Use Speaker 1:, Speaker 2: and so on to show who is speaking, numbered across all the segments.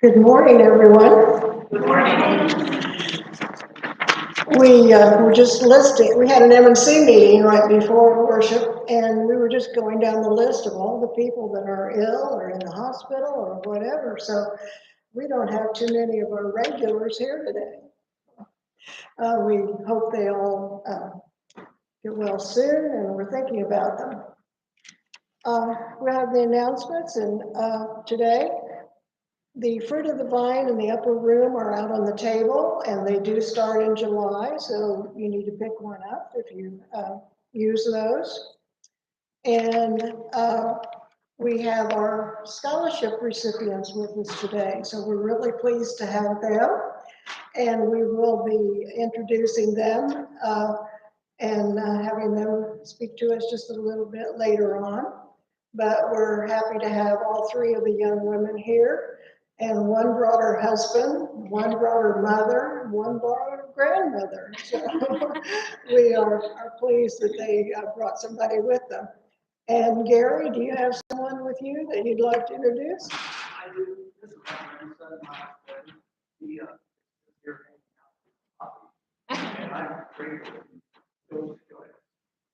Speaker 1: Good morning, everyone.
Speaker 2: Good morning.
Speaker 1: We were just listing, we had an M&C meeting right before worship, and we were just going down the list of all the people that are ill or in the hospital or whatever. So we don't have too many of our regulars here today. We hope they all get well soon, and we're thinking about them. We have the announcements, and today, the fruit of the vine in the upper room are out on the table, and they do start in July, so you need to pick one up if you use those. And we have our scholarship recipients with us today, so we're really pleased to have them. And we will be introducing them and having them speak to us just a little bit later on. But we're happy to have all three of the young women here. And one brought her husband, one brought her mother, one brought her grandmother. So we are pleased that they brought somebody with them. And Gary, do you have someone with you that you'd like to introduce?
Speaker 2: I do. This is my grandson, my friend. He is here and I'm grateful to join us.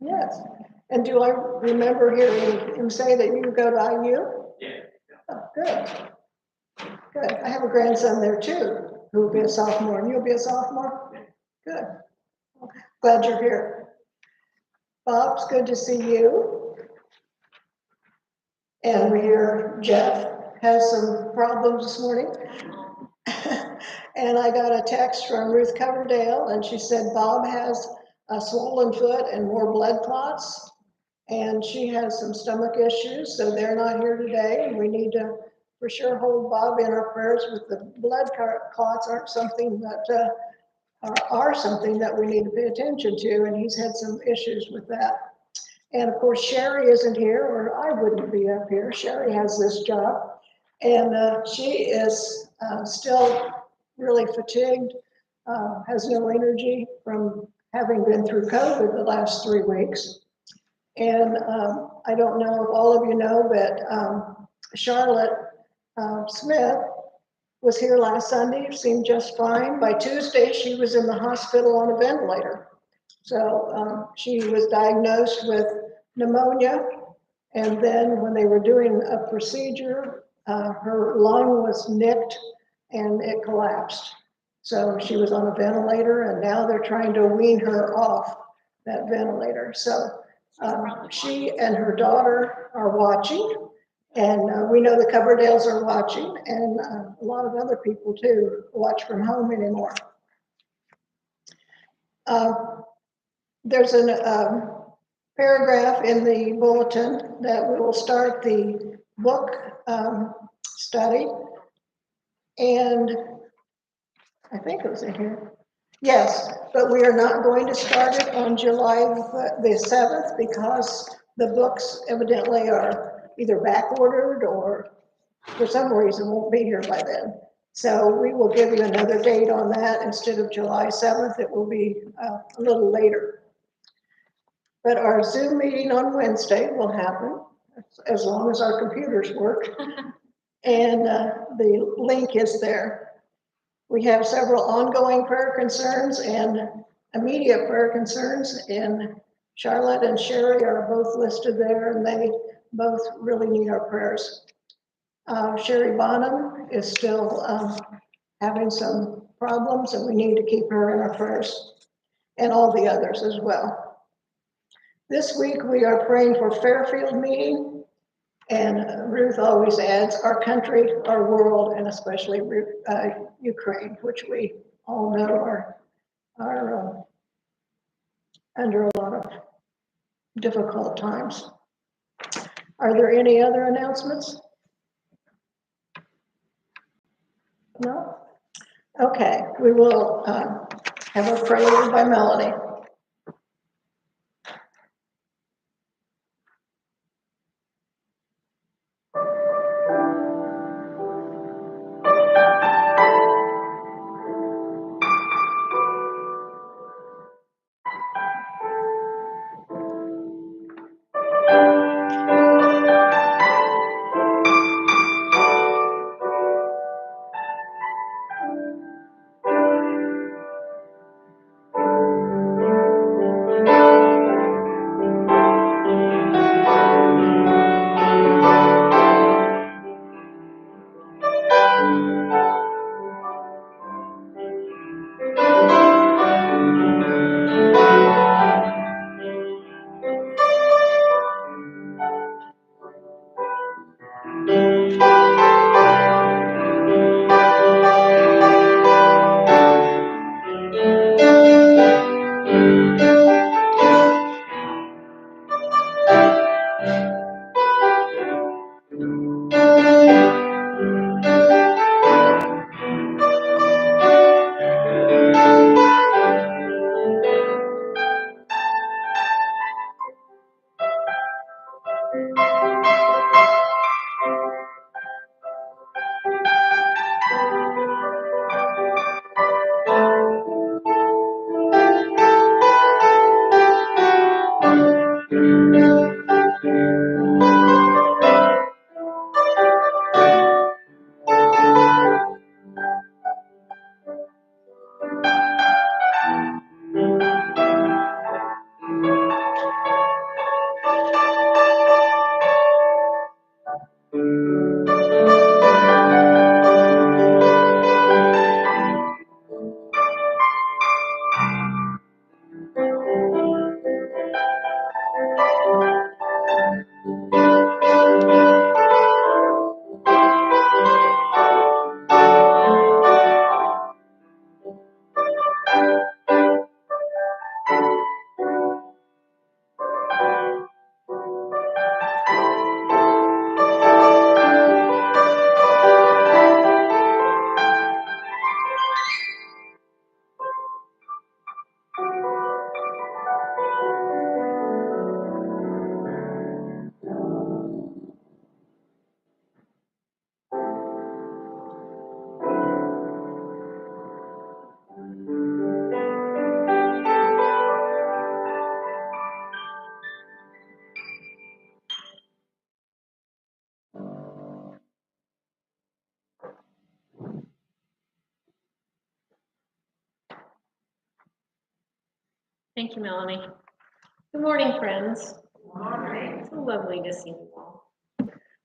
Speaker 1: Yes. And do I remember hearing him say that you go to IU?
Speaker 2: Yeah.
Speaker 1: Oh, good. Good. I have a grandson there too, who will be a sophomore. And you'll be a sophomore? Good. Glad you're here. Bob, it's good to see you. And we hear Jeff has some problems this morning. And I got a text from Ruth Coverdale, and she said Bob has a swollen foot and more blood clots. And she has some stomach issues, so they're not here today. And we need to for sure hold Bob in our prayers with the blood clots aren't something that are something that we need to pay attention to, and he's had some issues with that. And of course, Sherry isn't here, or I wouldn't be up here. Sherry has this job, and she is still really fatigued, has no energy from having been through COVID the last 3 weeks. And I don't know if all of you know, but Charlotte Smith was here last Sunday, seemed just fine. By Tuesday, she was in the hospital on a ventilator. So she was diagnosed with pneumonia. And then when they were doing a procedure, her lung was nicked and it collapsed. So she was on a ventilator, and now they're trying to wean her off that ventilator. So she and her daughter are watching, and we know the Coverdales are watching, and a lot of other people too watch from home anymore. There's a paragraph in the bulletin that we will start the book study, and I think it was in here. Yes, but we are not going to start it on July the 7th because the books evidently are either back ordered or for some reason won't be here by then. So we will give you another date on that. Instead of July 7th, it will be a little later. But our Zoom meeting on Wednesday will happen as long as our computers work. And the link is there. We have several ongoing prayer concerns and immediate prayer concerns, and Charlotte and Sherry are both listed there, and they both really need our prayers. Sherry Bonham is still having some problems, and we need to keep her in our prayers, and all the others as well. This week we are praying for Fairfield meeting, and Ruth always adds our country, our world, and especially Ukraine, which we all know are under a lot of difficult times. Are there any other announcements? No? Okay, we will have a prayer by Melody.
Speaker 3: Thank you, Melanie. Good morning, friends. It's so lovely to see you all.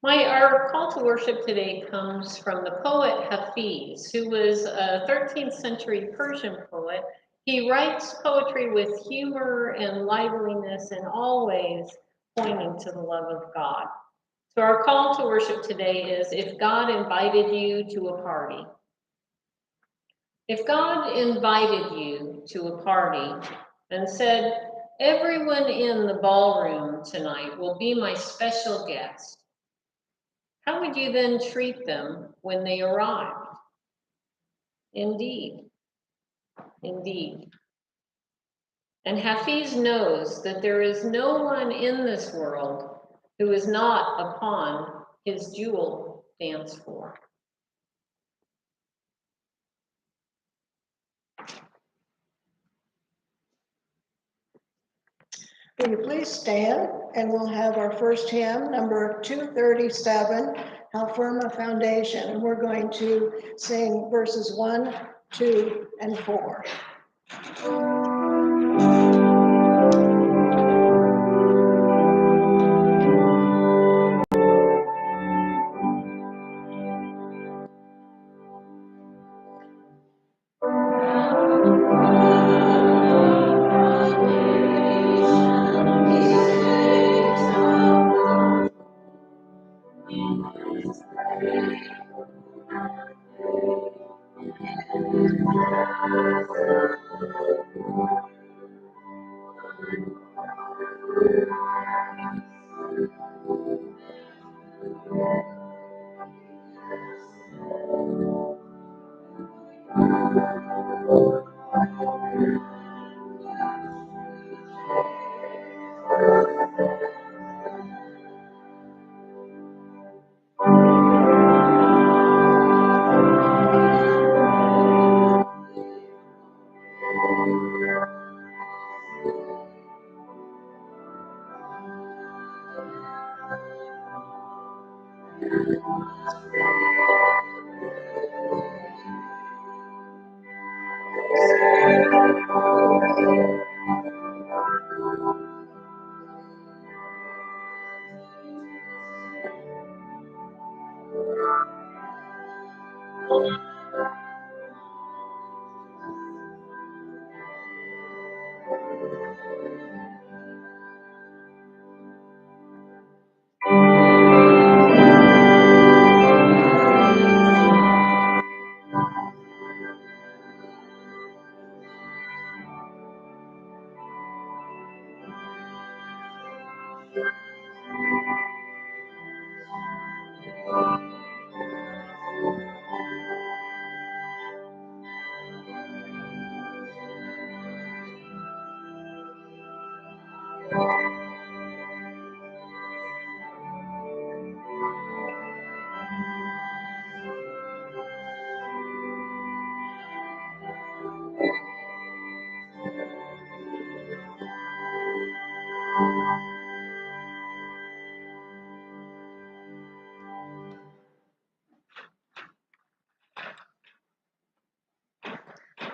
Speaker 3: Our call to worship today comes from the poet Hafiz, who was a 13th century Persian poet. He writes poetry with humor and liveliness and always pointing to the love of God. So our call to worship today is, if God invited you to a party. If God invited you to a party and said, everyone in the ballroom tonight will be my special guest, how would you then treat them when they arrived? Indeed, indeed. And Hafiz knows that there is no one in this world who is not upon his jewel dance floor.
Speaker 1: Will you please stand, and we'll have our first hymn, number 237, How Firm a Foundation. And we're going to sing verses 1, 2, and 4.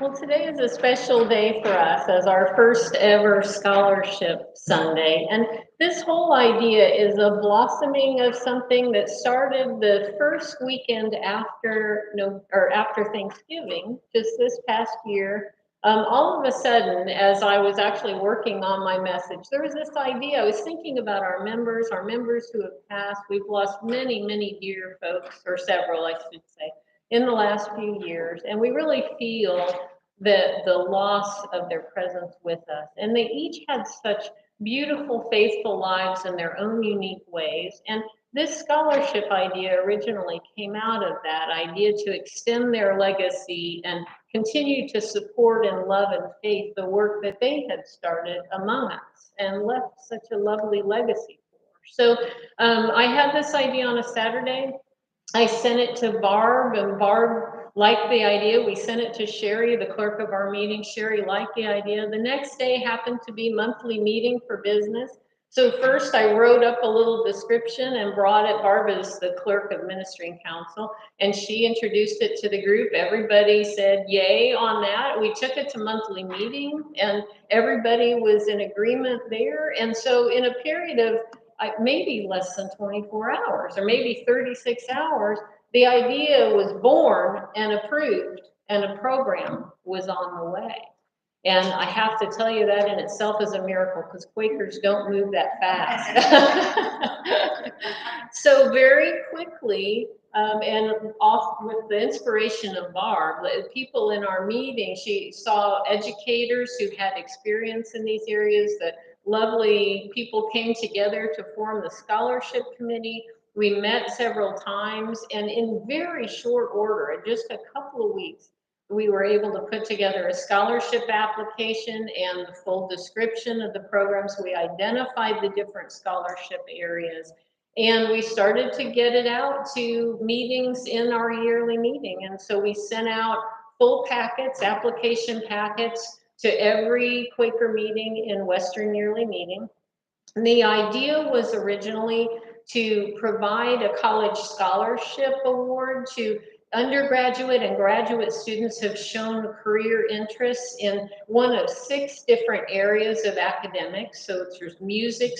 Speaker 3: Well, today is a special day for us as our first ever scholarship Sunday. And this whole idea is a blossoming of something that started the first weekend after Thanksgiving, just this past year. All of a sudden, as I was actually working on my message, there was this idea. I was thinking about our members who have passed. We've lost many, many dear folks, or several, I should say, in the last few years, and we really feel the loss of their presence with us. And they each had such beautiful, faithful lives in their own unique ways. And this scholarship idea originally came out of that idea to extend their legacy and continue to support in love and faith the work that they had started among us and left such a lovely legacy for. So I had this idea on a Saturday. I sent it to Barb, and Barb liked the idea. We sent it to Sherry, the clerk of our meeting. Sherry liked the idea. The next day happened to be monthly meeting for business. So first I wrote up a little description and brought it, Barbara's the clerk of ministry and council, and she introduced it to the group. Everybody said yay on that. We took it to monthly meeting and everybody was in agreement there. And so in a period of maybe less than 24 hours or maybe 36 hours, the idea was born and approved and a program was on the way. And I have to tell you that in itself is a miracle because Quakers don't move that fast. So very quickly, and off with the inspiration of Barb, the people in our meeting, she saw educators who had experience in these areas. The lovely people came together to form the scholarship committee. We met several times, and in very short order, in just a couple of weeks, we were able to put together a scholarship application and the full description of the programs. We identified the different scholarship areas and we started to get it out to meetings in our yearly meeting. And so we sent out full packets, application packets to every Quaker meeting in Western Yearly Meeting. And the idea was originally to provide a college scholarship award to undergraduate and graduate students who have shown career interests in one of 6 different areas of academics. So there's music,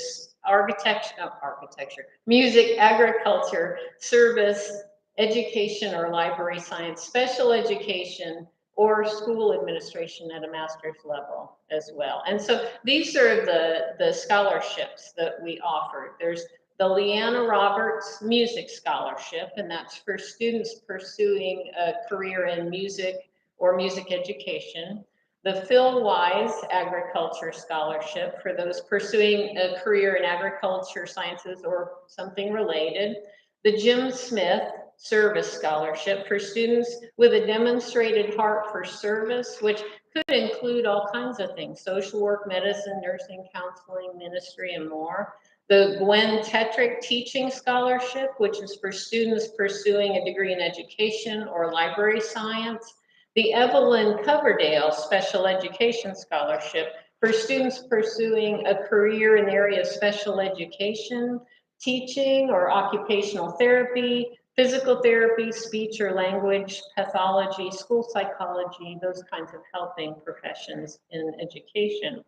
Speaker 3: architecture, music, agriculture, service, education or library science, special education, or school administration at a master's level as well. And so these are the scholarships that we offered. There's the Leanna Roberts Music Scholarship, and that's for students pursuing a career in music or music education. The Phil Wise Agriculture Scholarship for those pursuing a career in agriculture sciences or something related. The Jim Smith Service Scholarship for students with a demonstrated heart for service, which could include all kinds of things: social work, medicine, nursing, counseling, ministry, and more. The Gwen Tetrick Teaching Scholarship, which is for students pursuing a degree in education or library science. The Evelyn Coverdale Special Education Scholarship for students pursuing a career in the area of special education, teaching or occupational therapy, physical therapy, speech or language pathology, school psychology, those kinds of helping professions in education.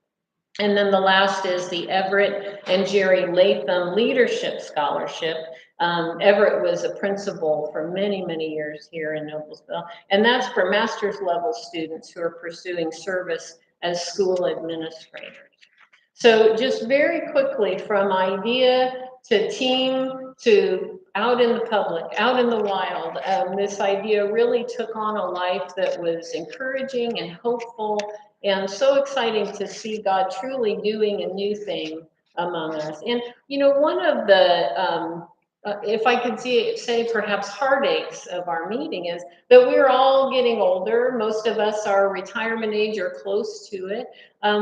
Speaker 3: And then the last is the Everett and Jerry Latham Leadership Scholarship. Everett was a principal for many, many years here in Noblesville. And that's for master's level students who are pursuing service as school administrators. So just very quickly, from idea to team to out in the public, out in the wild, this idea really took on a life that was encouraging and hopeful, and so exciting to see God truly doing a new thing among us. And, you know, one of the, if I could say perhaps heartaches of our meeting is that we're all getting older. Most of us are retirement age or close to it.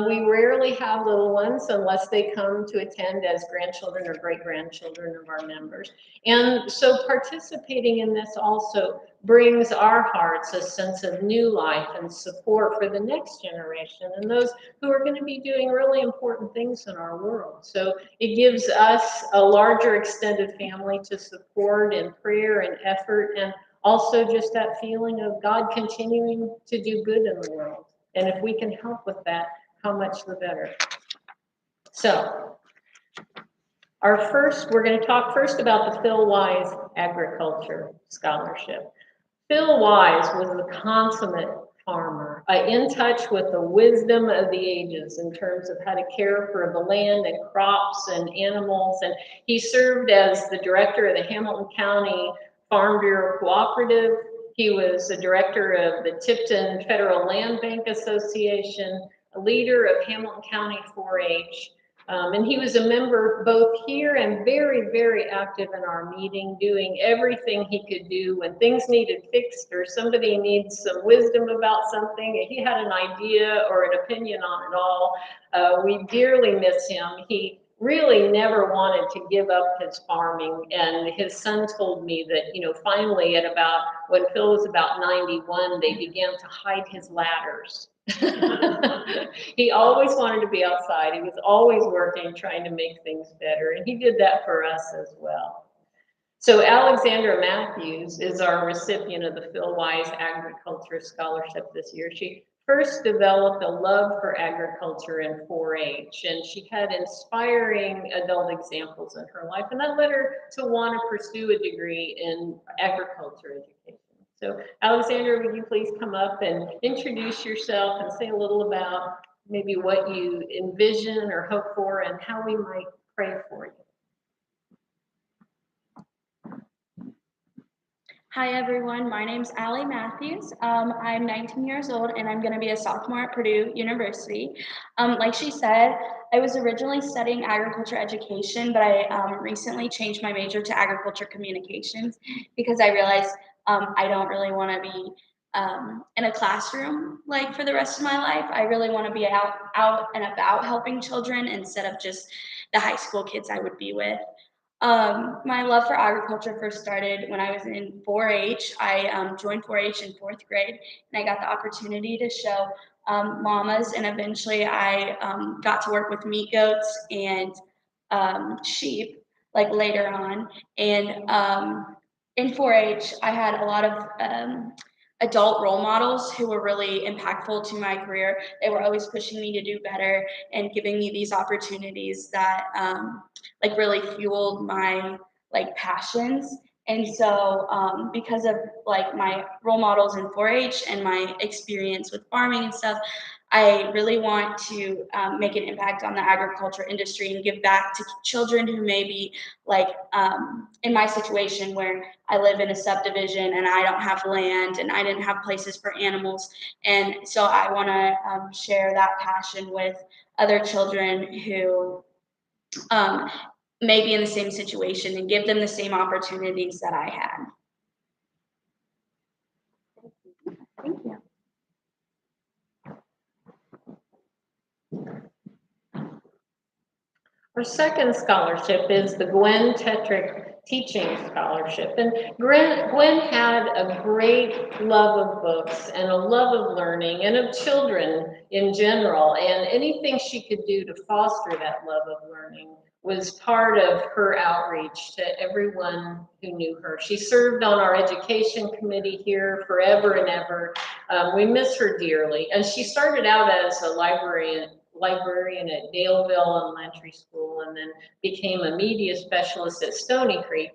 Speaker 3: We rarely have little ones unless they come to attend as grandchildren or great-grandchildren of our members. And so participating in this also brings our hearts a sense of new life and support for the next generation and those who are going to be doing really important things in our world. So it gives us a larger extended family to support in prayer and effort, and also just that feeling of God continuing to do good in the world. And if we can help with that, how much the better. So we're going to talk first about the Phil Wise Agriculture Scholarship. Phil Wise was a consummate farmer, in touch with the wisdom of the ages in terms of how to care for the land and crops and animals. And he served as the director of the Hamilton County Farm Bureau Cooperative. He was the director of the Tipton Federal Land Bank Association, a leader of Hamilton County 4-H. And he was a member both here and very, very active in our meeting, doing everything he could do when things needed fixed or somebody needs some wisdom about something. If he had an idea or an opinion on it all, we dearly miss him. He really never wanted to give up his farming. And his son told me that, you know, finally when Phil was about 91, they began to hide his ladders He always wanted to be outside. He was always working, trying to make things better, and he did that for us as well. So Alexandra Matthews is our recipient of the Phil Wise Agriculture Scholarship this year. She first developed a love for agriculture in 4-H, and she had inspiring adult examples in her life, and that led her to want to pursue a degree in agriculture education. So Alexandra, would you please come up and introduce yourself and say a little about maybe what you envision or hope for and how we might pray for you?
Speaker 4: Hi everyone, my name's Allie Matthews. I'm 19 years old and I'm going to be a sophomore at Purdue University. Like she said, I was originally studying agriculture education, but I recently changed my major to agriculture communications because I realized I don't really want to be in a classroom like for the rest of my life. I really want to be out and about helping children instead of just the high school kids I would be with. My love for agriculture first started when I was in 4-H. I joined 4-H in 4th grade, and I got the opportunity to show llamas, and eventually I got to work with meat goats and sheep, like later on. And in 4-H, I had a lot of adult role models who were really impactful to my career. They were always pushing me to do better and giving me these opportunities that like really fueled my like passions. And so because of like my role models in 4-H and my experience with farming and stuff, I really want to make an impact on the agriculture industry and give back to children who may be like in my situation where I live in a subdivision and I don't have land and I didn't have places for animals. And so I want to share that passion with other children who may be in the same situation and give them the same opportunities that I had. Thank you.
Speaker 3: Our second scholarship is the Gwen Tetrick Teaching Scholarship. And Gwen had a great love of books and a love of learning and of children in general. And anything she could do to foster that love of learning was part of her outreach to everyone who knew her. She served on our education committee here forever and ever. We miss her dearly. And she started out as a librarian at Daleville Elementary School and then became a media specialist at Stony Creek.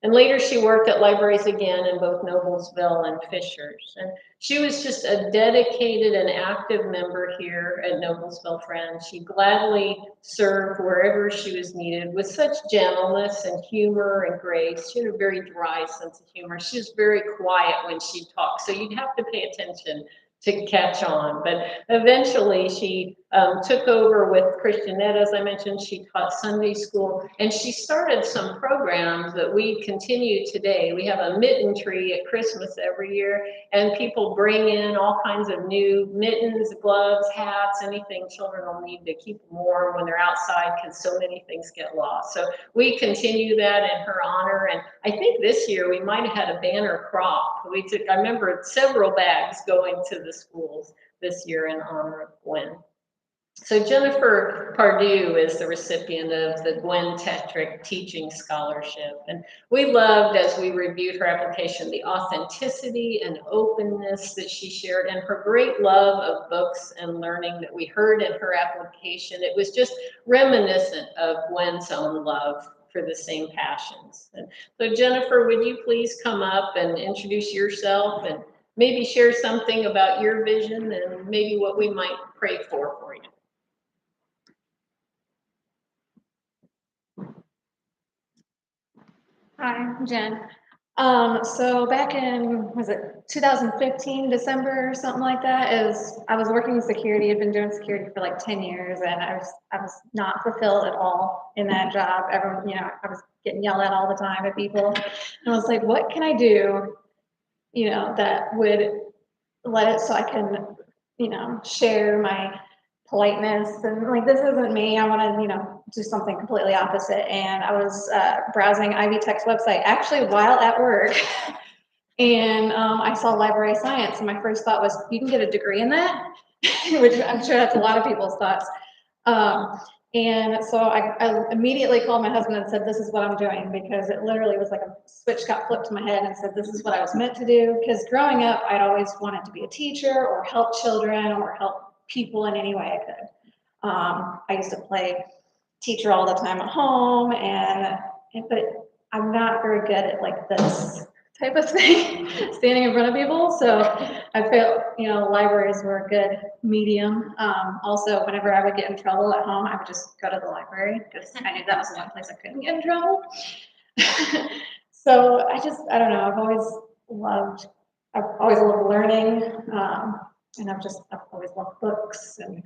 Speaker 3: And later she worked at libraries again in both Noblesville and Fishers. And she was just a dedicated and active member here at Noblesville Friends. She gladly served wherever she was needed with such gentleness and humor and grace. She had a very dry sense of humor. She was very quiet when she talked, so you'd have to pay attention to catch on. But eventually she took over with Christianette, as I mentioned. She taught Sunday school, and she started some programs that we continue today. We have a mitten tree at Christmas every year, and people bring in all kinds of new mittens, gloves, hats, anything children will need to keep them warm when they're outside because so many things get lost. So we continue that in her honor, and I think this year we might have had a banner crop. I remember several bags going to the schools this year in honor of Gwen. So Jennifer Pardue is the recipient of the Gwen Tetrick Teaching Scholarship. And we loved, as we reviewed her application, the authenticity and openness that she shared and her great love of books and learning that we heard in her application. It was just reminiscent of Gwen's own love for the same passions. And so Jennifer, would you please come up and introduce yourself and maybe share something about your vision and maybe what we might pray for you.
Speaker 5: Hi, I'm Jen. So back in, was it 2015, December or something like that, I was working in security, had been doing security for like 10 years, and I was not fulfilled at all in that job. Everyone, I was getting yelled at all the time at people. And I was like, what can I do, that would let it so I can, share my politeness and like, this isn't me. I want to, do something completely opposite. And I was browsing Ivy Tech's website actually while at work. And I saw library science. And my first thought was, you can get a degree in that? which I'm sure that's a lot of people's thoughts. And so I immediately called my husband and said, this is what I'm doing, because it literally was like a switch got flipped to my head and said, this is what I was meant to do. Because growing up, I'd always wanted to be a teacher or help children or help people in any way I could. I used to play teacher all the time at home, but I'm not very good at like this type of thing, standing in front of people. So I felt, libraries were a good medium. Also, whenever I would get in trouble at home, I would just go to the library because I knew that was the one place I couldn't get in trouble. So I don't know, I've always loved learning, and I've always loved books. And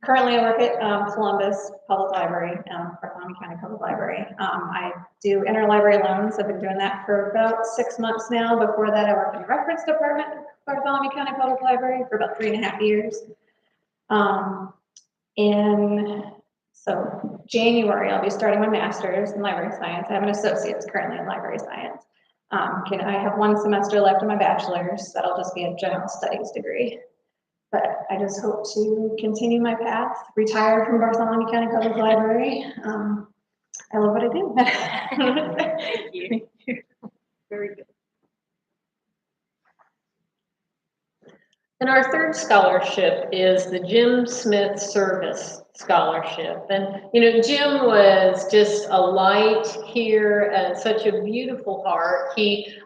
Speaker 5: currently I work at Columbus Public Library, Bartholomew County Public Library. I do interlibrary loans. I've been doing that for about 6 months now. Before that, I worked in the reference department at Bartholomew County Public Library for about 3.5 years. So January, I'll be starting my master's in library science. I have an associate's currently in library science. I have 1 semester left in my bachelor's. That'll just be a general studies degree. But I just hope to continue my path, retire from Bartholomew County Public Library. I love what I do.
Speaker 3: Thank you. Very good. And our third scholarship is the Jim Smith Service Scholarship. And, Jim was just a light here and such a beautiful heart.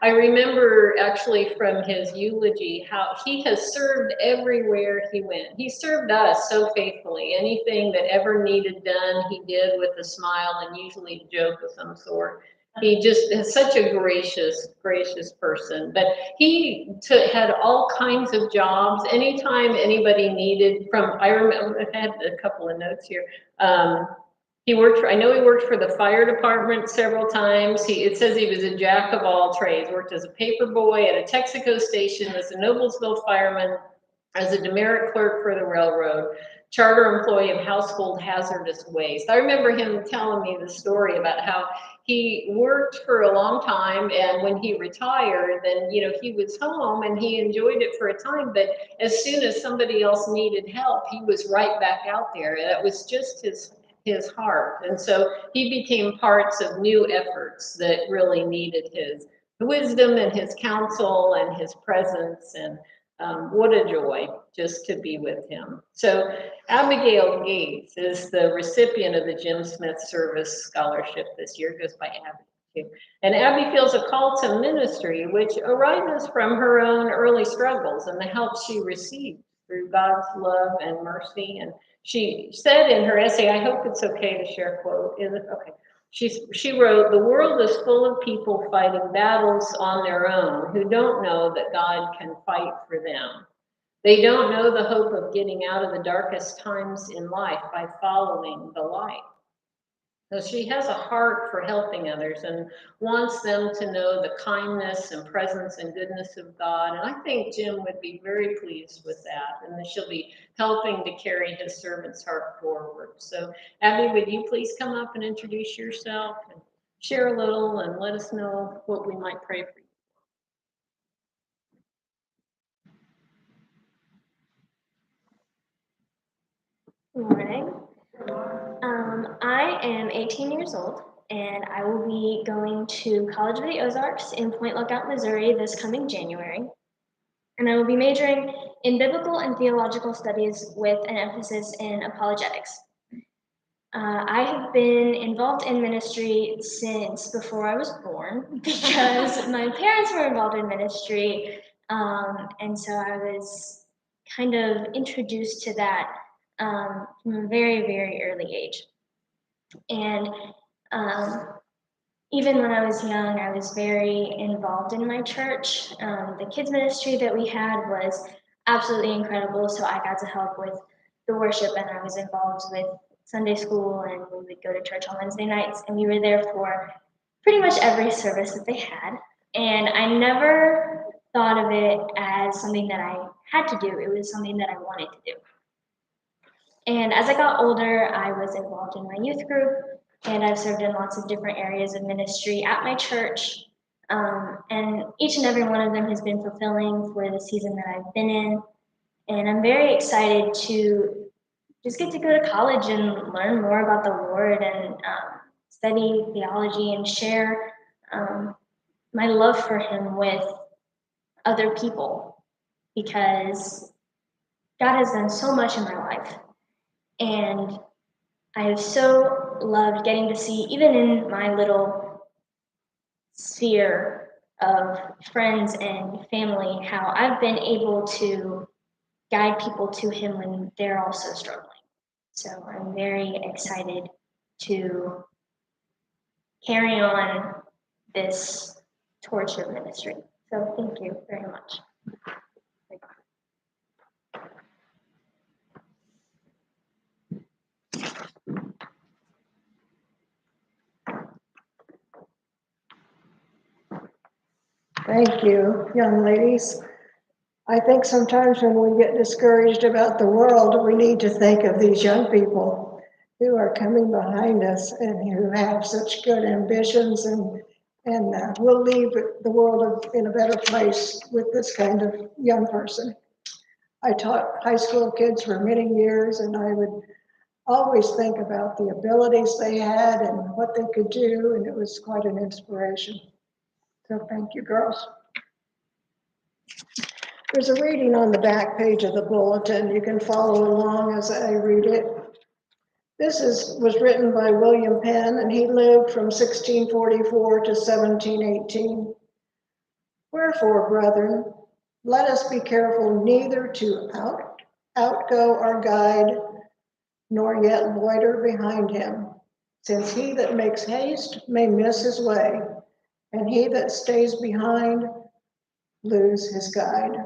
Speaker 3: I remember actually from his eulogy how he has served everywhere he went. He served us so faithfully. Anything that ever needed done, he did with a smile and usually a joke of some sort. He just is such a gracious person. But he had all kinds of jobs. Anytime anybody needed I remember, I had a couple of notes here. He worked for the fire department several times. It says he was a jack of all trades, worked as a paper boy at a Texaco station, as a Noblesville fireman, as a demerit clerk for the railroad, charter employee of household hazardous waste. I remember him telling me the story about how he worked for a long time, and when he retired, then he was home and he enjoyed it for a time, but as soon as somebody else needed help, he was right back out there. That was just his heart. And so he became parts of new efforts that really needed his wisdom and his counsel and his presence. And what a joy just to be with him. So Abigail Gates is the recipient of the Jim Smith Service Scholarship this year, goes by Abby too. And Abby feels a call to ministry, which arises from her own early struggles and the help she received through God's love and mercy. And she said in her essay, I hope it's okay to share a quote. Is it okay? She wrote, the world is full of people fighting battles on their own who don't know that God can fight for them. They don't know the hope of getting out of the darkest times in life by following the light. So she has a heart for helping others and wants them to know the kindness and presence and goodness of God. And I think Jim would be very pleased with that, and that she'll be helping to carry his servant's heart forward. So Abby, would you please come up and introduce yourself and share a little and let us know what we might pray for you.
Speaker 6: Good morning. I am 18 years old, and I will be going to College of the Ozarks in Point Lookout, Missouri this coming January. And I will be majoring in biblical and theological studies with an emphasis in apologetics. I have been involved in ministry since before I was born because my parents were involved in ministry, and so I was kind of introduced to that from a very, very early age. And even when I was young, I was very involved in my church. The kids ministry that we had was absolutely incredible, so I got to help with the worship, and I was involved with Sunday school, and we would go to church on Wednesday nights, and we were there for pretty much every service that they had. And I never thought of it as something that I had to do. It was something that I wanted to do. And as I got older, I was involved in my youth group, and I've served in lots of different areas of ministry at my church. And each and every one of them has been fulfilling for the season that I've been in. And I'm very excited to just get to go to college and learn more about the Lord and study theology and share my love for Him with other people, because God has done so much in my life. And I have so loved getting to see, even in my little sphere of friends and family, how I've been able to guide people to Him when they're also struggling. So I'm very excited to carry on this torch of ministry. So thank you very much.
Speaker 1: Thank you, young ladies. I think sometimes when we get discouraged about the world, we need to think of these young people who are coming behind us and who have such good ambitions, and we'll leave the world in a better place with this kind of young person. I taught high school kids for many years, and I would always think about the abilities they had and what they could do, and it was quite an inspiration. So thank you, girls. There's a reading on the back page of the bulletin. You can follow along as I read it. This was written by William Penn, and he lived from 1644 to 1718. Wherefore, brethren, let us be careful neither to outgo our guide, nor yet loiter behind him, since he that makes haste may miss his way, and he that stays behind lose his guide.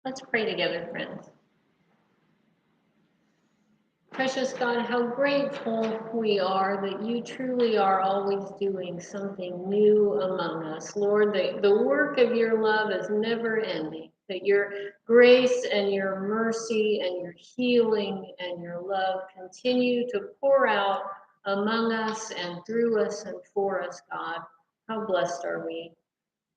Speaker 3: Let's pray together, friends. Precious God, how grateful we are that you truly are always doing something new among us. Lord, the work of your love is never ending, that your grace and your mercy and your healing and your love continue to pour out among us and through us and for us, God. How blessed are we?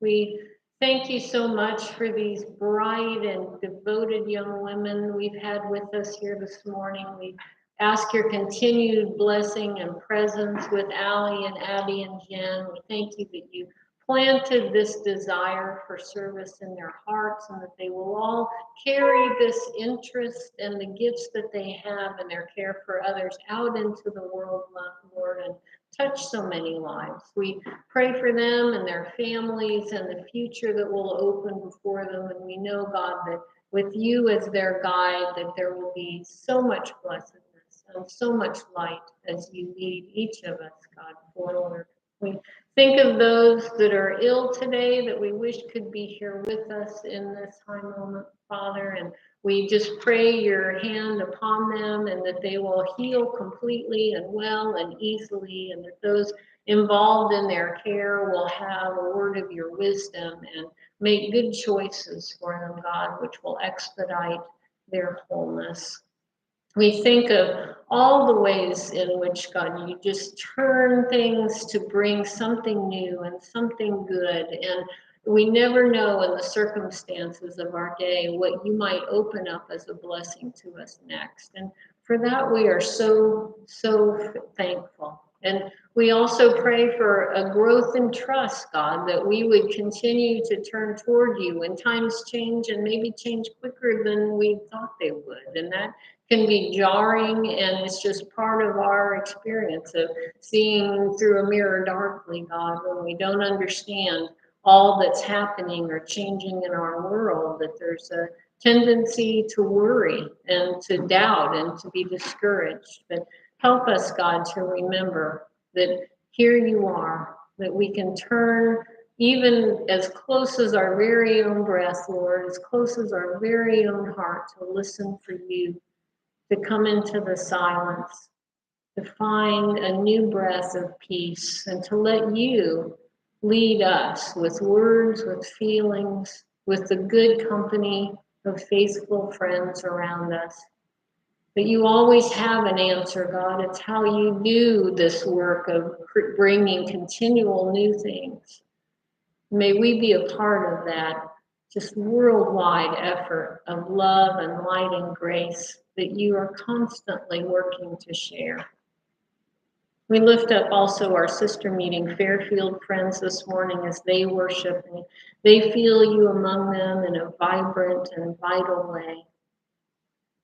Speaker 3: We thank you so much for these bright and devoted young women we've had with us here this morning. We ask your continued blessing and presence with Allie and Abby and Jen. We thank you that you planted this desire for service in their hearts and that they will all carry this interest and the gifts that they have in their care for others out into the world, Lord, and touch so many lives. We pray for them and their families and the future that will open before them. And we know, God, that with you as their guide, that there will be so much blessedness and so much light as you lead each of us, God, forward. We think of those that are ill today that we wish could be here with us in this high moment, Father, and we just pray your hand upon them and that they will heal completely and well and easily, and that those involved in their care will have a word of your wisdom and make good choices for them, God, which will expedite their wholeness. We think of all the ways in which, God, you just turn things to bring something new and something good. And we never know in the circumstances of our day what you might open up as a blessing to us next. And for that, we are so, so thankful. And we also pray for a growth in trust, God, that we would continue to turn toward you when times change and maybe change quicker than we thought they would. And that can be jarring, and it's just part of our experience of seeing through a mirror darkly, God, when we don't understand all that's happening or changing in our world, that there's a tendency to worry and to doubt and to be discouraged. But help us, God, to remember that here you are, that we can turn even as close as our very own breath, Lord, as close as our very own heart to listen for you, to come into the silence, to find a new breath of peace, and to let you lead us with words, with feelings, with the good company of faithful friends around us. But you always have an answer, God. It's how you do this work of bringing continual new things. May we be a part of that just worldwide effort of love and light and grace that you are constantly working to share. We lift up also our sister meeting Fairfield friends this morning as they worship and they feel you among them in a vibrant and vital way.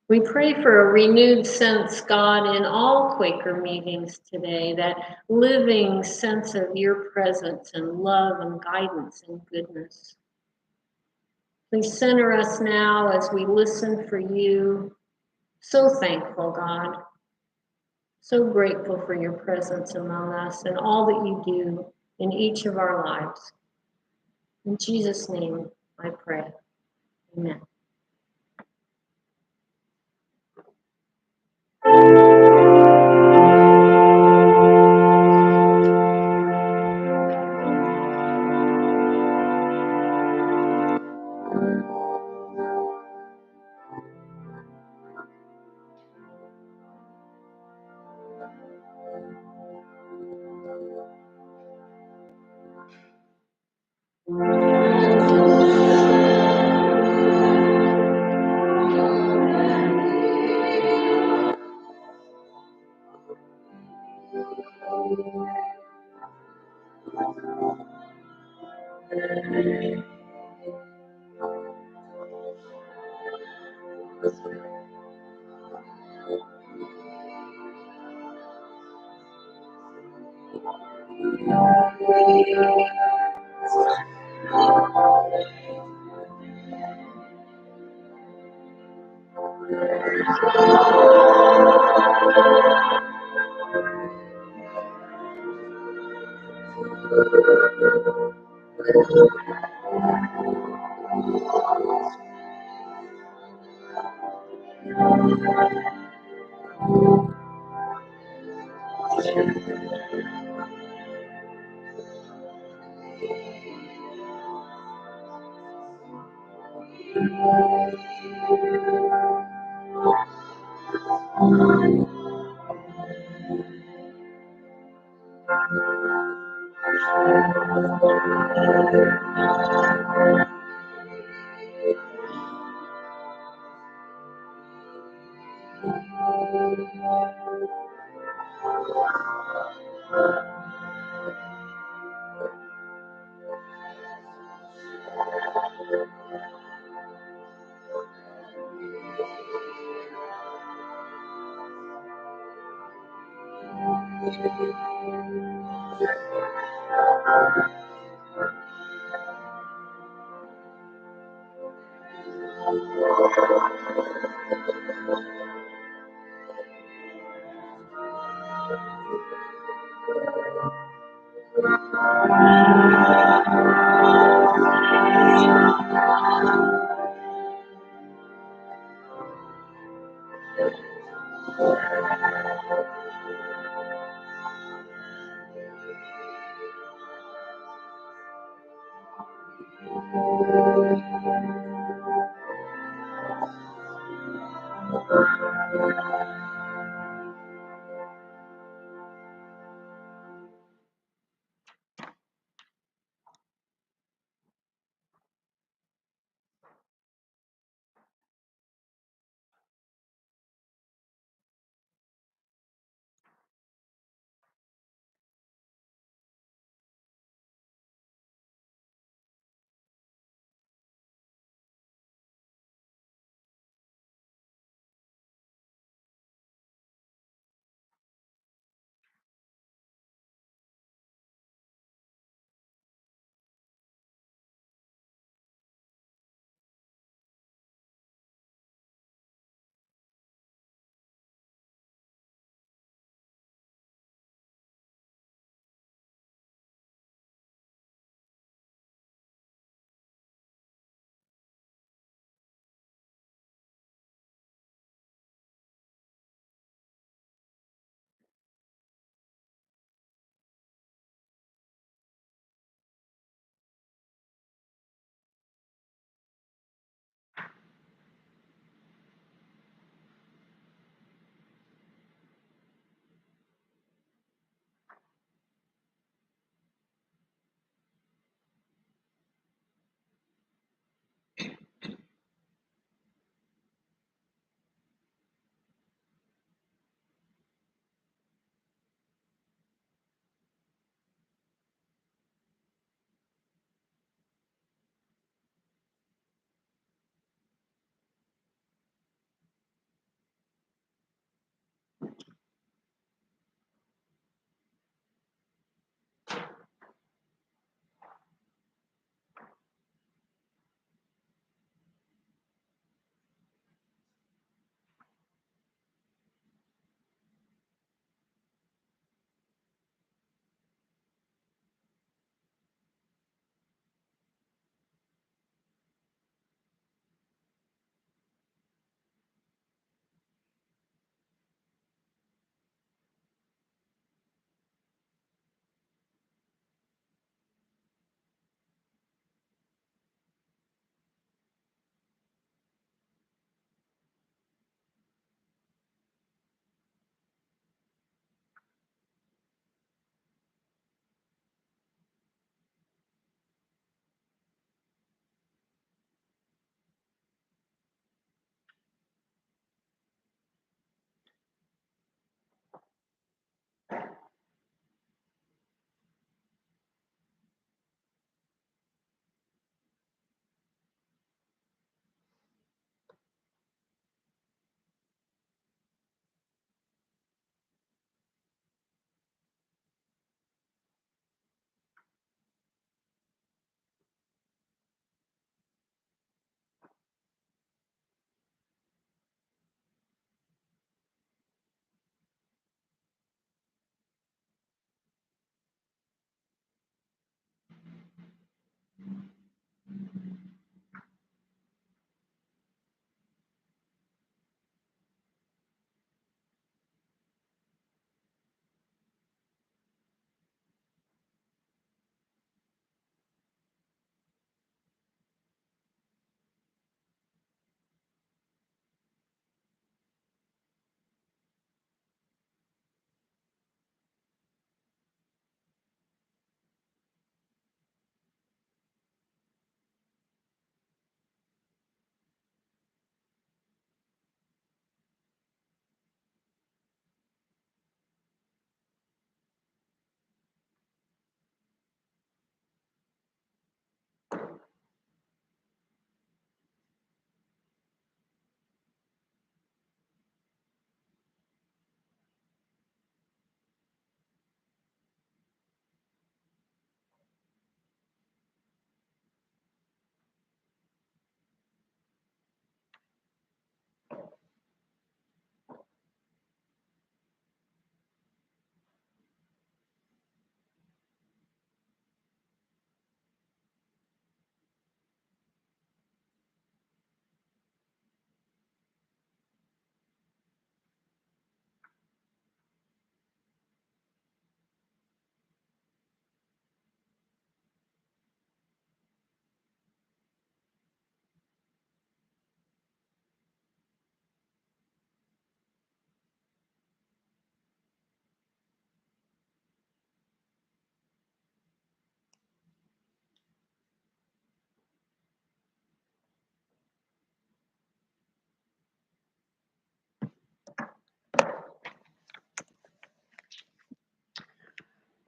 Speaker 3: We pray for a renewed sense, God, in all Quaker meetings today, that living sense of your presence and love and guidance and goodness. Please center us now as we listen for you. So thankful, God. So grateful for your presence among us and all that you do in each of our lives. In Jesus' name, I pray. Amen.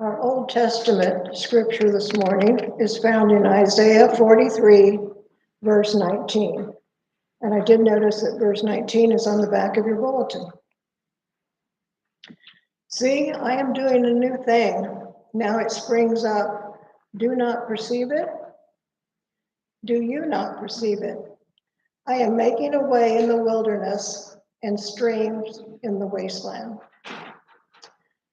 Speaker 1: Our Old Testament scripture this morning is found in Isaiah 43, verse 19. And I did notice that verse 19 is on the back of your bulletin. See, I am doing a new thing. Now it springs up. Do not perceive it? Do you not perceive it? I am making a way in the wilderness and streams in the wasteland.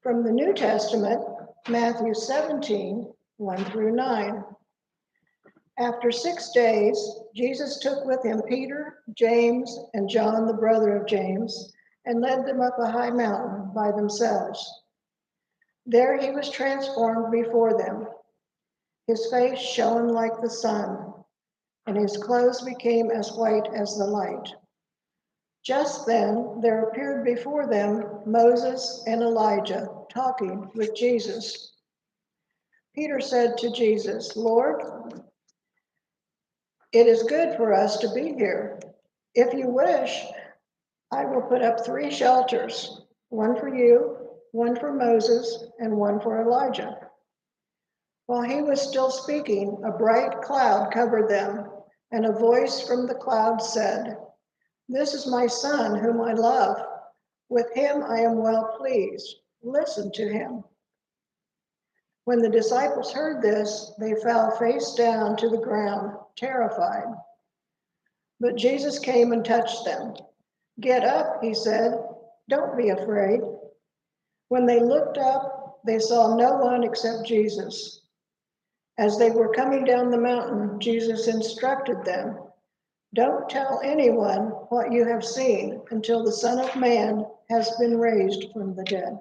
Speaker 1: From the New Testament, Matthew 17, 1 through 9. After 6 days, Jesus took with him Peter, James, and John, the brother of James, and led them up a high mountain by themselves. There he was transformed before them. His face shone like the sun, and his clothes became as white as the light. Just then there appeared before them Moses and Elijah talking with Jesus. Peter said to Jesus, Lord, it is good for us to be here. If you wish, I will put up 3 shelters, one for you, one for Moses, and one for Elijah. While he was still speaking, a bright cloud covered them, and a voice from the cloud said, This is my son whom I love. With him I am well pleased. Listen to him. When the disciples heard this, they fell face down to the ground, terrified. But Jesus came and touched them. Get up, he said. Don't be afraid. When they looked up, they saw no one except Jesus. As they were coming down the mountain, Jesus instructed them, Don't tell anyone what you have seen until the Son of Man has been raised from the dead.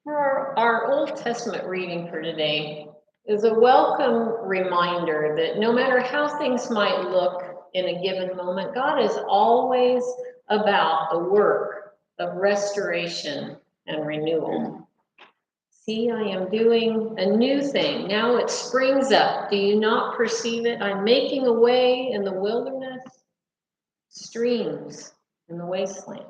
Speaker 3: Our Old Testament reading for today is a welcome reminder that no matter how things might look in a given moment, God is always about the work of restoration and renewal. See, I am doing a new thing. Now it springs up. Do you not perceive it? I'm making a way in the wilderness, streams in the wasteland.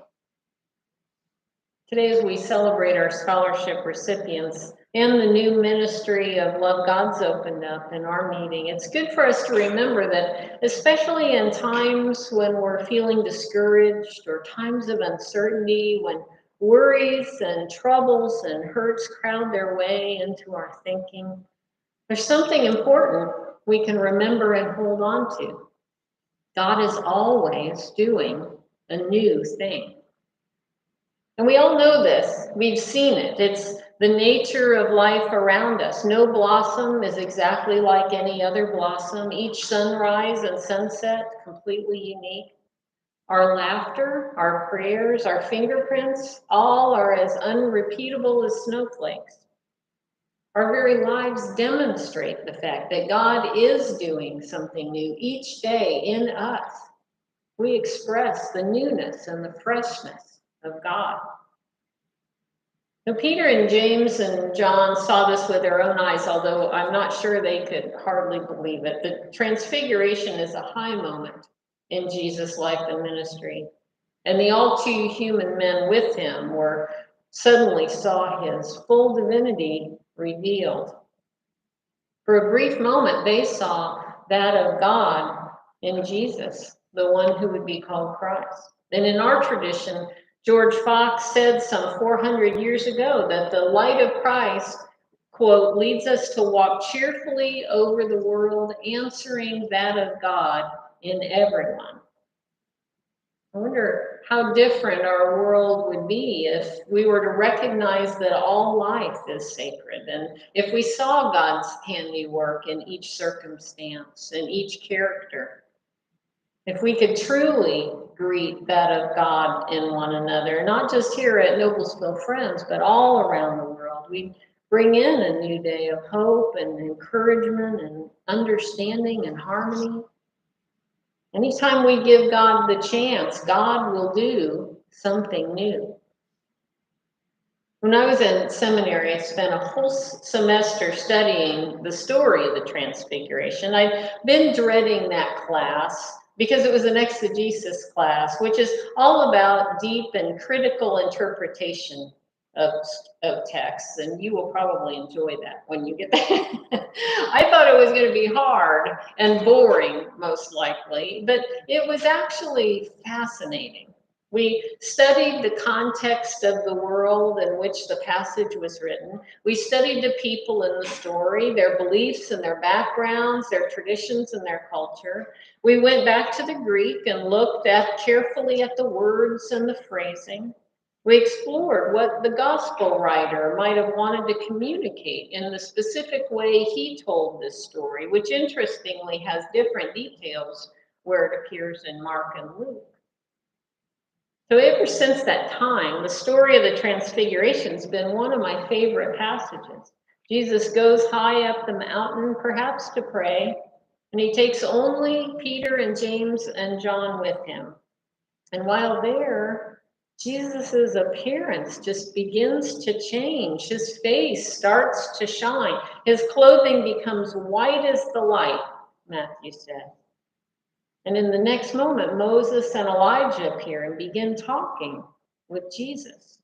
Speaker 3: Today, as we celebrate our scholarship recipients and the new ministry of Love God's opened up in our meeting, it's good for us to remember that, especially in times when we're feeling discouraged or times of uncertainty, when worries and troubles and hurts crowd their way into our thinking, there's something important we can remember and hold on to. God is always doing a new thing. And we all know this. We've seen it. It's the nature of life around us. No blossom is exactly like any other blossom. Each sunrise and sunset, completely unique. Our laughter, our prayers, our fingerprints, all are as unrepeatable as snowflakes. Our very lives demonstrate the fact that God is doing something new each day in us. We express the newness and the freshness of God. Now, Peter and James and John saw this with their own eyes, although I'm not sure they could hardly believe it. The transfiguration is a high moment in Jesus' life and ministry. And the all too human men with him suddenly saw his full divinity revealed. For a brief moment, they saw that of God in Jesus, the one who would be called Christ. And in our tradition, George Fox said some 400 years ago that the light of Christ, quote, leads us to walk cheerfully over the world, answering that of God in everyone. I wonder how different our world would be if we were to recognize that all life is sacred, and if we saw God's handiwork in each circumstance and each character. If we could truly greet that of God in one another, not just here at Noblesville Friends, but all around the world, we bring in a new day of hope and encouragement and understanding and harmony. Anytime we give God the chance, God will do something new. When I was in seminary, I spent a whole semester studying the story of the Transfiguration. I'd been dreading that class because it was an exegesis class, which is all about deep and critical interpretation of texts, and you will probably enjoy that when you get there. I thought it was going to be hard and boring, most likely, but it was actually fascinating. We studied the context of the world in which the passage was written. We studied the people in the story, their beliefs and their backgrounds, their traditions and their culture. We went back to the Greek and looked carefully at the words and the phrasing. We explored what the gospel writer might have wanted to communicate in the specific way he told this story, which interestingly has different details where it appears in Mark and Luke. So ever since that time, the story of the Transfiguration has been one of my favorite passages. Jesus goes high up the mountain, perhaps to pray, and he takes only Peter and James and John with him. And while there, Jesus's appearance just begins to change. His face starts to shine. His clothing becomes white as the light, Matthew said. And in the next moment, Moses and Elijah appear and begin talking with Jesus.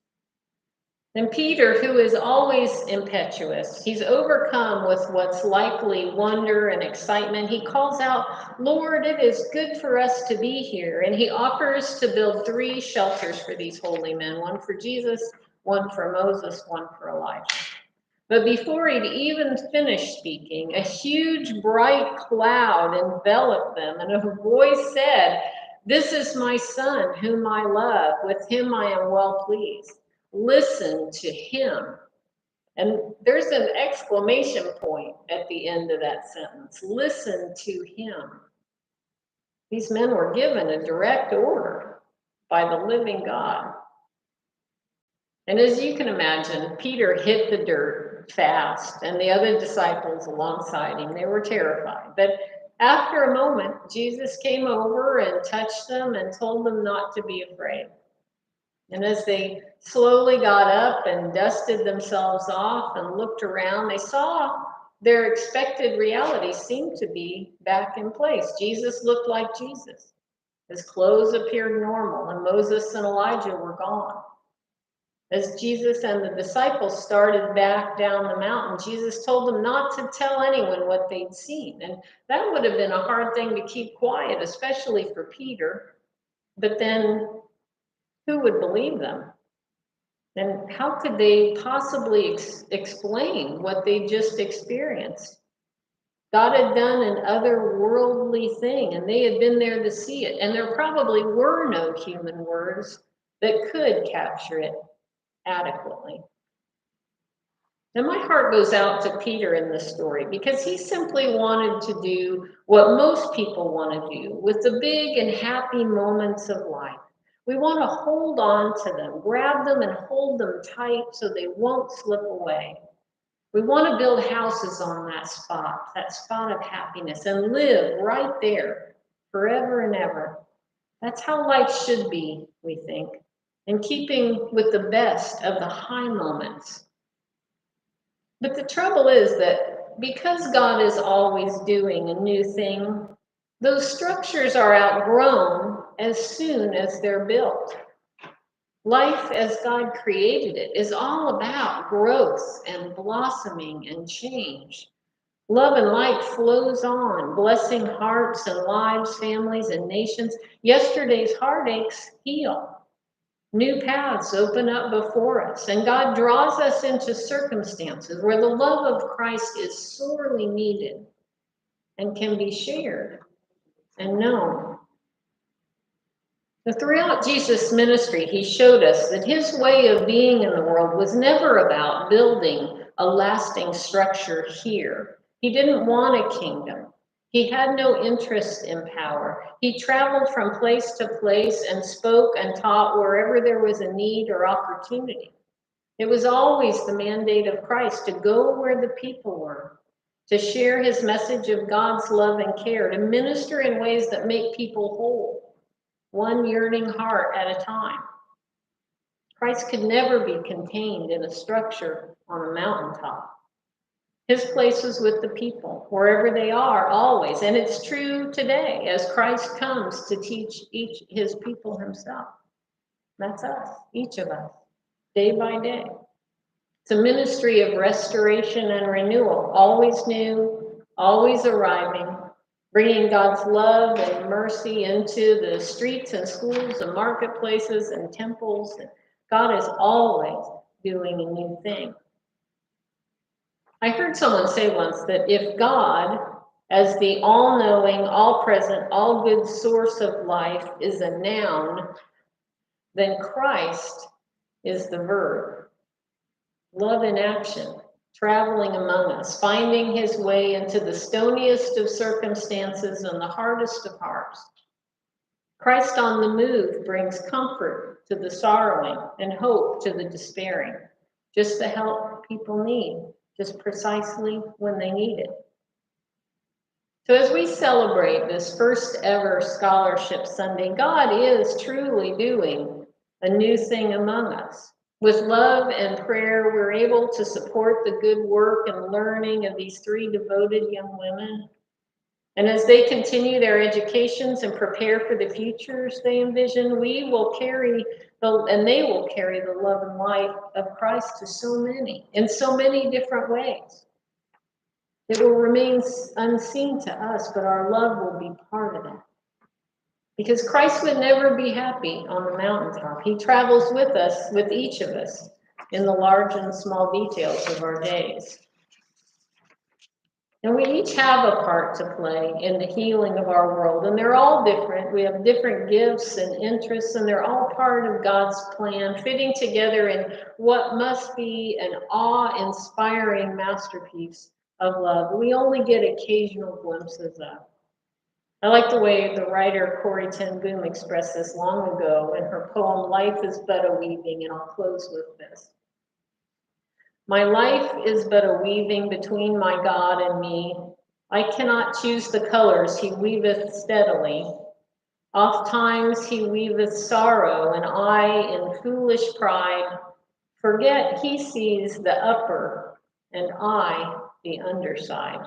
Speaker 3: And Peter, who is always impetuous, he's overcome with what's likely wonder and excitement. He calls out, "Lord, it is good for us to be here." And he offers to build 3 shelters for these holy men, one for Jesus, one for Moses, one for Elijah. But before he'd even finished speaking, a huge bright cloud enveloped them, and a voice said, "This is my son, whom I love. With him I am well pleased. Listen to him." And there's an exclamation point at the end of that sentence. Listen to him. These men were given a direct order by the living God. And as you can imagine, Peter hit the dirt fast, and the other disciples alongside him, they were terrified. But after a moment, Jesus came over and touched them and told them not to be afraid. And as they slowly got up and dusted themselves off and looked around, they saw their expected reality seemed to be back in place. Jesus looked like Jesus. His clothes appeared normal, and Moses and Elijah were gone. As Jesus and the disciples started back down the mountain, Jesus told them not to tell anyone what they'd seen. And that would have been a hard thing to keep quiet, especially for Peter. But then who would believe them? And how could they possibly explain what they just experienced? God had done an otherworldly thing, and they had been there to see it. And there probably were no human words that could capture it adequately. And my heart goes out to Peter in this story because he simply wanted to do what most people want to do with the big and happy moments of life. We want to hold on to them, grab them and hold them tight so they won't slip away. We want to build houses on that spot of happiness, and live right there forever and ever. That's how life should be, we think, in keeping with the best of the high moments. But the trouble is that because God is always doing a new thing, those structures are outgrown as soon as they're built. Life as God created it is all about growth and blossoming and change. Love and light flows on, blessing hearts and lives, families and nations. Yesterday's heartaches heal. New paths open up before us, and God draws us into circumstances where the love of Christ is sorely needed and can be shared and known. Throughout Jesus' ministry, he showed us that his way of being in the world was never about building a lasting structure here. He didn't want a kingdom. He had no interest in power. He traveled from place to place and spoke and taught wherever there was a need or opportunity. It was always the mandate of Christ to go where the people were, to share his message of God's love and care, to minister in ways that make people whole, one yearning heart at a time. Christ could never be contained in a structure on a mountaintop. His place was with the people, wherever they are, always. And it's true today as Christ comes to teach each his people himself. That's us, each of us, day by day. It's a ministry of restoration and renewal, always new, always arriving, bringing God's love and mercy into the streets and schools and marketplaces and temples. God is always doing a new thing. I heard someone say once that if God, as the all-knowing, all-present, all-good source of life, is a noun, then Christ is the verb. Love in action, traveling among us, finding his way into the stoniest of circumstances and the hardest of hearts. Christ on the move brings comfort to the sorrowing and hope to the despairing, just the help people need, just precisely when they need it. So as we celebrate this first ever Scholarship Sunday, God is truly doing a new thing among us. With love and prayer, we're able to support the good work and learning of these three devoted young women. And as they continue their educations and prepare for the futures they envision, they will carry the love and light of Christ to so many, in so many different ways. It will remain unseen to us, but our love will be part of that. Because Christ would never be happy on the mountaintop. He travels with us, with each of us, in the large and small details of our days. And we each have a part to play in the healing of our world, and they're all different. We have different gifts and interests, and they're all part of God's plan, fitting together in what must be an awe-inspiring masterpiece of love we only get occasional glimpses of. I like the way the writer Corrie ten Boom expressed this long ago in her poem, Life is But a Weaving, and I'll close with this. My life is but a weaving between my God and me. I cannot choose the colors he weaveth steadily. Oft times he weaveth sorrow, and I, in foolish pride, forget he sees the upper, and I the underside.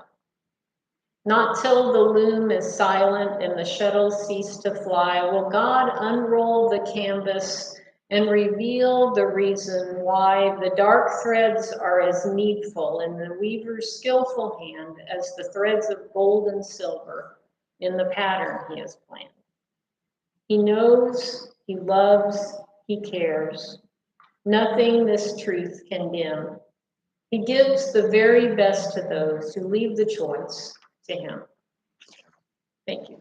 Speaker 3: Not till the loom is silent and the shuttles cease to fly will God unroll the canvas and reveal the reason why the dark threads are as needful in the weaver's skillful hand as the threads of gold and silver in the pattern he has planned. He knows, he loves, he cares. Nothing this truth can dim. He gives the very best to those who leave the choice to him. Thank you.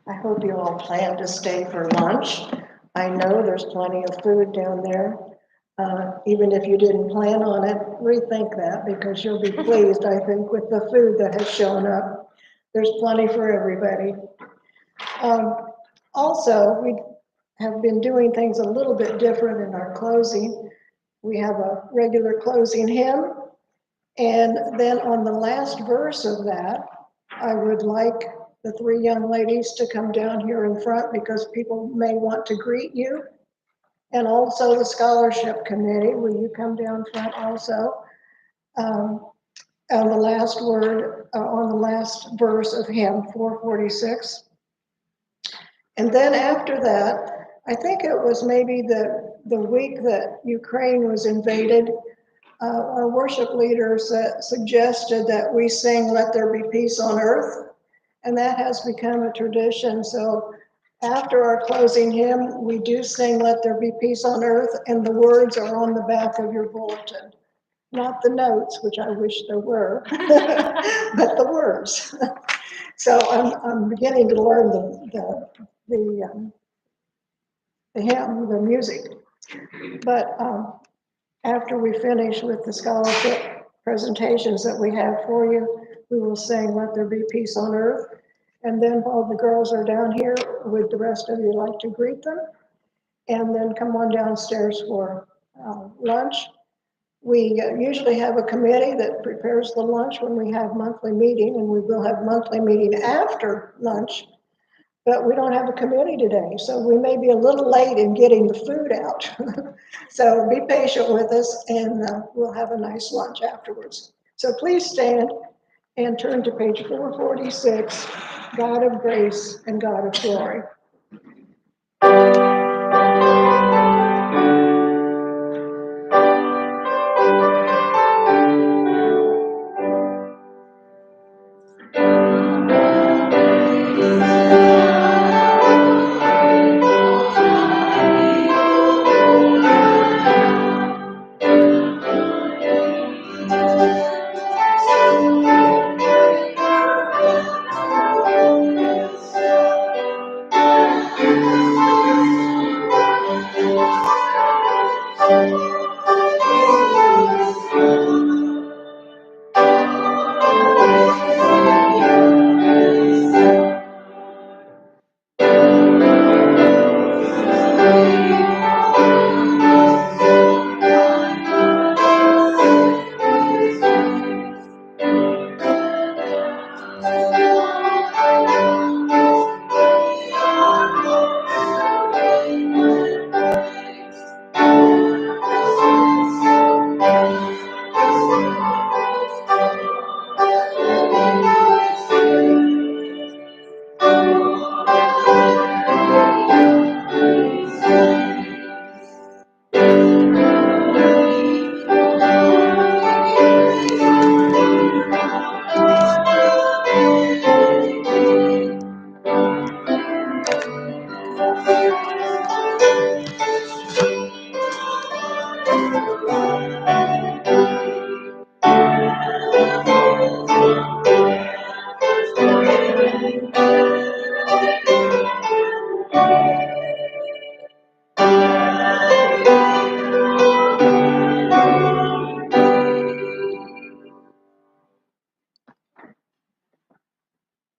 Speaker 1: I hope you all plan to stay for lunch. I know there's plenty of food down there. Even if you didn't plan on it, rethink that because you'll be pleased, I think, with the food that has shown up. There's plenty for everybody. Also, we have been doing things a little bit different in our closing. We have a regular closing hymn, and then on the last verse of that, I would like the three young ladies to come down here in front because people may want to greet you. And also the scholarship committee, will you come down front also? On the last word, on the last verse of hymn 446. And then after that, I think it was maybe the week that Ukraine was invaded, our worship leaders suggested that we sing "Let There Be Peace on Earth," and that has become a tradition. So after our closing hymn, we do sing "Let There Be Peace on Earth," and the words are on the back of your bulletin. Not the notes, which I wish there were, but the words. So I'm beginning to learn the hymn, the music. But after we finish with the scholarship presentations that we have for you, we will sing "Let There Be Peace on Earth." And then while the girls are down here, would the rest of you like to greet them? And then come on downstairs for lunch. We usually have a committee that prepares the lunch when we have monthly meeting, and we will have monthly meeting after lunch. But we don't have a committee today, so we may be a little late in getting the food out. So be patient with us, and we'll have a nice lunch afterwards. So please stand and turn to page 446, God of Grace and God of Glory.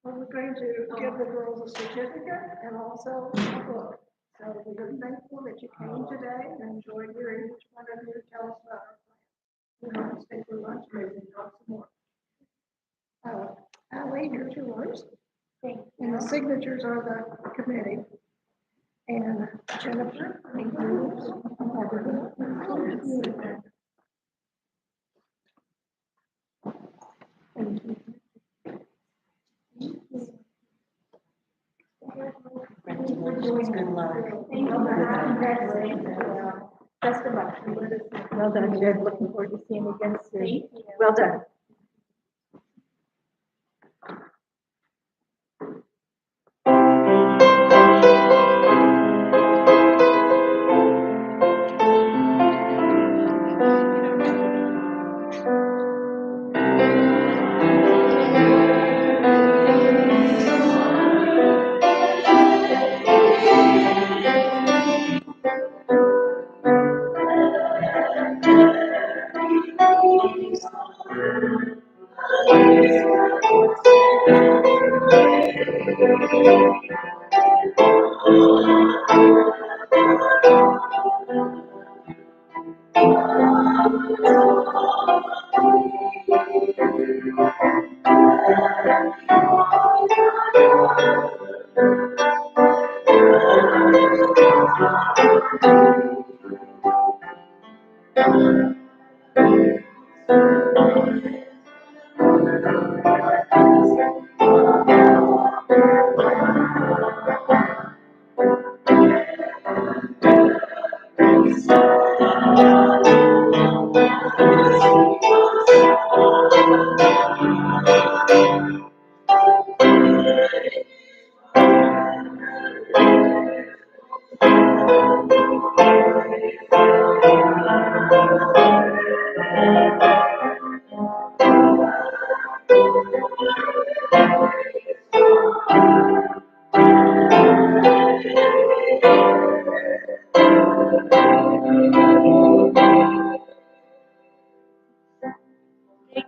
Speaker 1: Well, we're going to give the girls a certificate and also a book. So we're thankful that you came today and enjoyed hearing each one of you tell us about our plan. We're going to stay for lunch, maybe talk some more. Allie, here's yours. And the signatures are the committee. And Jennifer, thank you.
Speaker 7: Good luck.
Speaker 6: Thank you. Congratulations. Best of luck.
Speaker 7: Well done, Jen. Looking forward to seeing you again soon.
Speaker 6: Thank you.
Speaker 7: Well done.
Speaker 3: Thank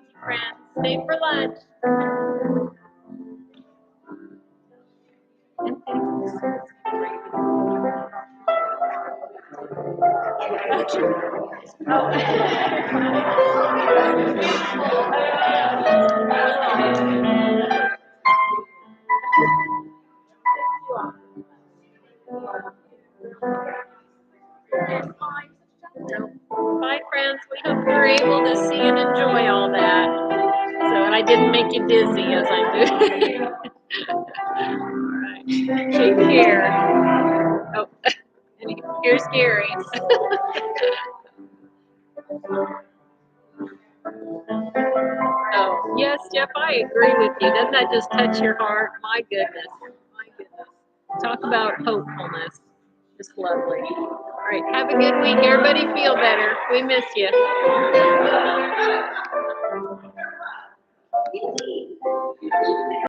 Speaker 3: you, friends. Stay for lunch. Bye, friends. We hope you're able to see and enjoy all that. So, and I didn't make you dizzy as I'm doing. All right. Take care. Oh, and here's Gary. Oh, yes, Jeff, I agree with you. Doesn't that just touch your heart? My goodness. My goodness. Talk about hopefulness. Just lovely. All right. Have a good week. Everybody feel better. We miss you.